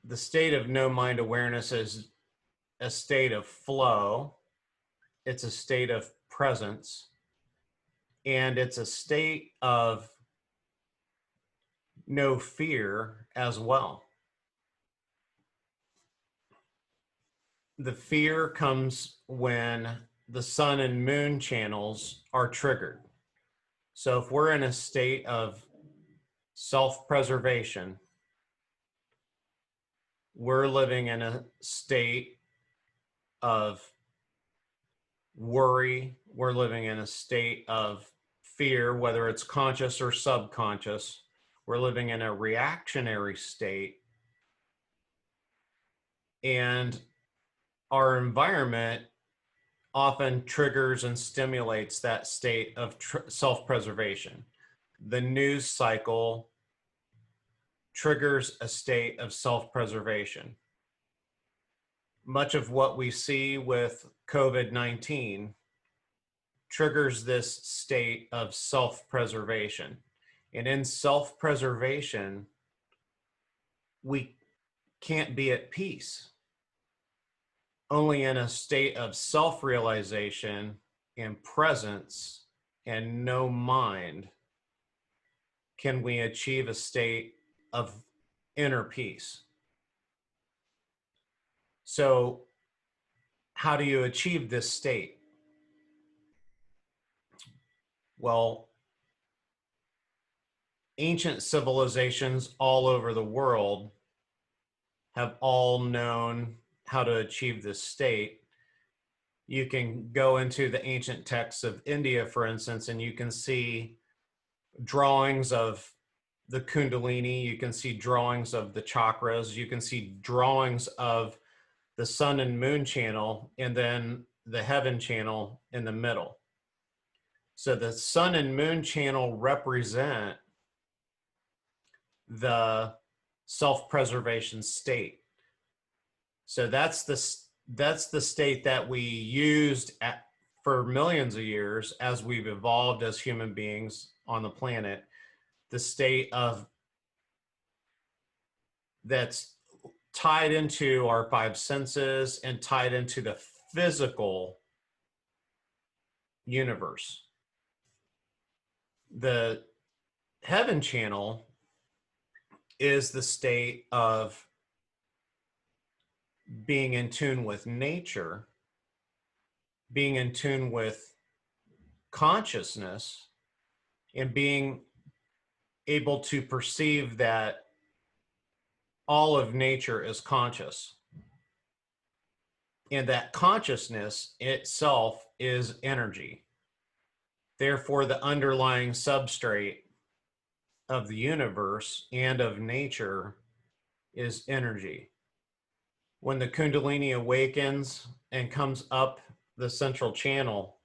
the state of no mind awareness is a state of flow. It's a state of presence, and it's a state of no fear as well. The fear comes when the sun and moon channels are triggered. So if we're in a state of self-preservation, we're living in a state of worry, we're living in a state of fear, whether it's conscious or subconscious. We're living in a reactionary state, and our environment often triggers and stimulates that state of self-preservation. The news cycle triggers a state of self-preservation. Much of what we see with COVID-19 triggers this state of self-preservation. And in self-preservation, we can't be at peace. Only in a state of self-realization and presence and no mind can we achieve a state of inner peace. So, how do you achieve this state? Well, ancient civilizations all over the world have all known how to achieve this state. You can go into the ancient texts of India, for instance, and you can see drawings of the Kundalini, you can see drawings of the chakras, you can see drawings of the sun and moon channel, and then the heaven channel in the middle. So the sun and moon channel represent the self-preservation state. So that's the state that we used for millions of years as we've evolved as human beings on the planet. The state of that's tied into our five senses and tied into the physical universe. The heaven channel is the state of being in tune with nature, being in tune with consciousness, and being able to perceive that all of nature is conscious. And that consciousness itself is energy. Therefore, the underlying substrate of the universe and of nature is energy. When the Kundalini awakens and comes up the central channel,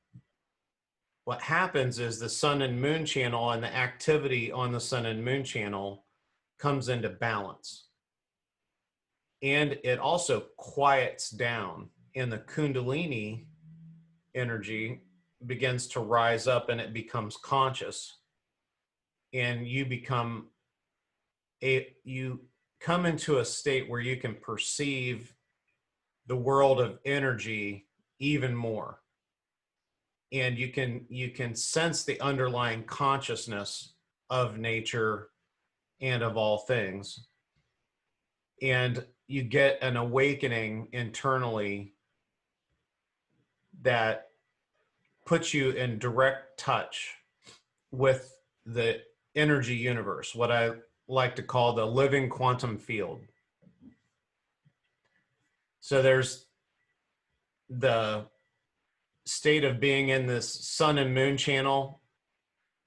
what happens is the sun and moon channel and the activity on the sun and moon channel comes into balance. And it also quiets down, and the Kundalini energy begins to rise up and it becomes conscious. And you come into a state where you can perceive the world of energy even more. And you can sense the underlying consciousness of nature and of all things. And you get an awakening internally that puts you in direct touch with the energy universe, what I like to call the living quantum field. So there's the state of being in this sun and moon channel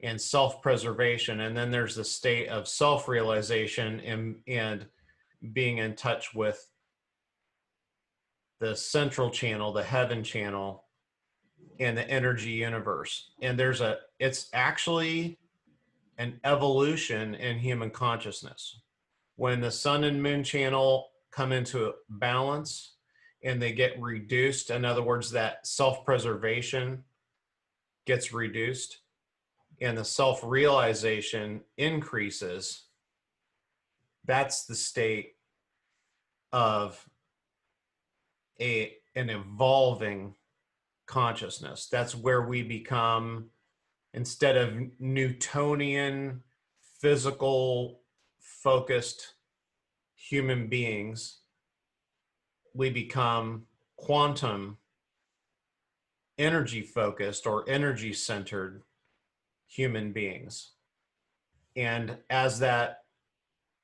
and self-preservation, and then there's the state of self-realization and being in touch with the central channel, the heaven channel, and the energy universe. And it's actually an evolution in human consciousness. When the sun and moon channel come into balance and they get reduced, in other words, that self-preservation gets reduced and the self-realization increases, that's the state of an evolving consciousness. That's where we become, instead of Newtonian, physical focused human beings, we become quantum, energy focused or energy centered human beings. And as that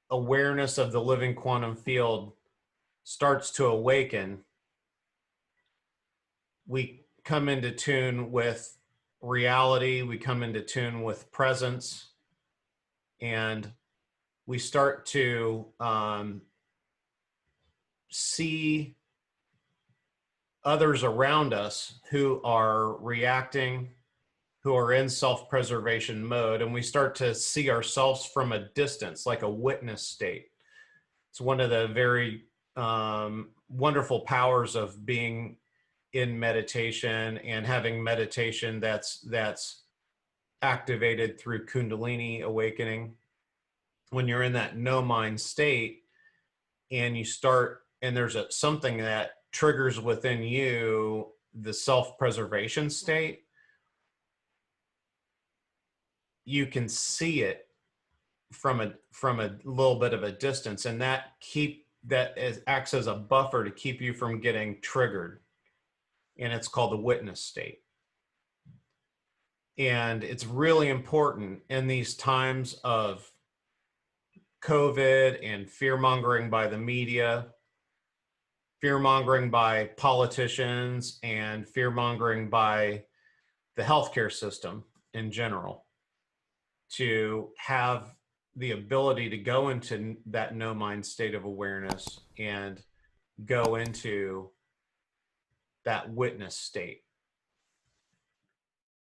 awareness of the living quantum field starts to awaken, we come into tune with reality, we come into tune with presence, and we start to see others around us who are reacting, who are in self-preservation mode, and we start to see ourselves from a distance, like a witness state. It's one of the very wonderful powers of being in meditation and having meditation that's activated through Kundalini awakening. When you're in that no mind state and you start, and there's something that triggers within you the self-preservation state, you can see it from a little bit of a distance, and acts as a buffer to keep you from getting triggered, and it's called the witness state. And it's really important in these times of COVID and fear mongering by the media, fear mongering by politicians, and fear mongering by the healthcare system in general, to have the ability to go into that no mind state of awareness and go into that witness state.